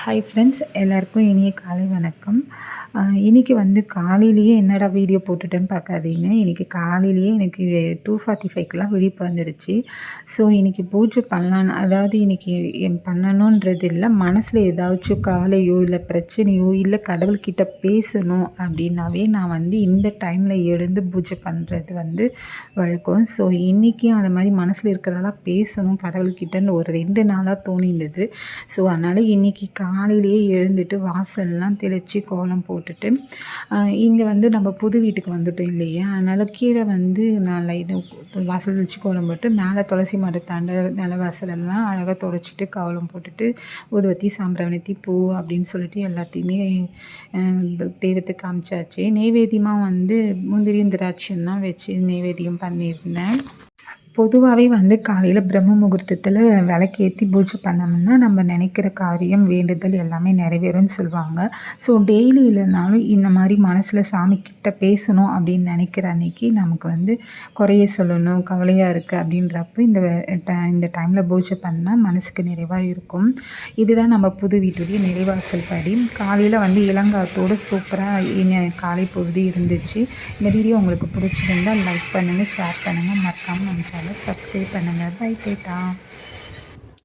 Hi friends, எல்லாருக்கும் இனிய காலை வணக்கம். இன்றைக்கி காலையிலேயே என்னடா வீடியோ போட்டுட்டேன்னு பார்க்காதீங்க. இன்றைக்கி காலையிலேயே எனக்கு 2:45க்கெலாம் விழிப்பு வந்துடுச்சு. ஸோ இன்றைக்கி பூஜை பண்ணலான்னு, அதாவது இன்றைக்கி பண்ணணுன்றது இல்லை, மனசில் ஏதாச்சும் கவலையோ இல்லை பிரச்சனையோ இல்லை கடவுள்கிட்ட பேசணும் அப்படின்னாவே நான் இந்த டைமில் எழுந்து பூஜை பண்ணுறது வழக்கம். ஸோ இன்றைக்கும் அது மாதிரி மனசில் இருக்கிறதெல்லாம் பேசணும் கடவுள்கிட்டன்னு ஒரு 2 நாளாக தோணியிருந்தது. ஸோ அதனால் இன்றைக்கி காலையிலேயே எழுந்துட்டு வாசல்லாம் தெளித்து கோலம் போட்டுட்டு, இங்கே நம்ம புது வீட்டுக்கு வந்துட்டோம் இல்லையா, அதனால் கீழே நான் வாசல் தெளித்து கோலம் போட்டு மேலே துளசி மாடத்தாண்ட நிலவாசலெல்லாம் அழகாக துடைச்சிட்டு கோலம் போட்டுட்டு ஊதுவத்தி சாம்பிராணி பூ அப்படின்னு சொல்லிட்டு எல்லாத்தையுமே தெய்வத்துக்கு காமிச்சாச்சு. நெய்வேத்தியமாக முந்திரி திராட்சைலாம் வச்சு நெய்வேத்தியம் பண்ணியிருந்தேன். பொதுவாகவே காலையில் பிரம்ம முகூர்த்தத்தில் விளக்கேற்றி பூஜை பண்ணோம்னா நம்ம நினைக்கிற காரியம் வேண்டுதல் எல்லாமே நிறைவேறும்னு சொல்லுவாங்க. ஸோ டெய்லி இல்லைனாலும் இந்த மாதிரி மனசில் சாமிக்கிட்ட பேசணும் அப்படின்னு நினைக்கிற அன்னைக்கு நமக்கு குறைய சொல்லணும், கவலையாக இருக்குது அப்படின்றப்ப இந்த டைமில் பூஜை பண்ணால் மனசுக்கு நிறைவாக இருக்கும். இதுதான் நம்ம புது வீட்டுடைய நிறைவாசல் படி. காலையில் இளங்காத்தோடு சூப்பராக காலை பொழுது இருந்துச்சு. இந்த வீடியோ உங்களுக்கு பிடிச்சிருந்தால் லைக் பண்ணுங்கள், ஷேர் பண்ணுங்கள், மறக்காமல் நம்ம சப்ஸ்கிரைப் பண்ணுங்கள். Bye data.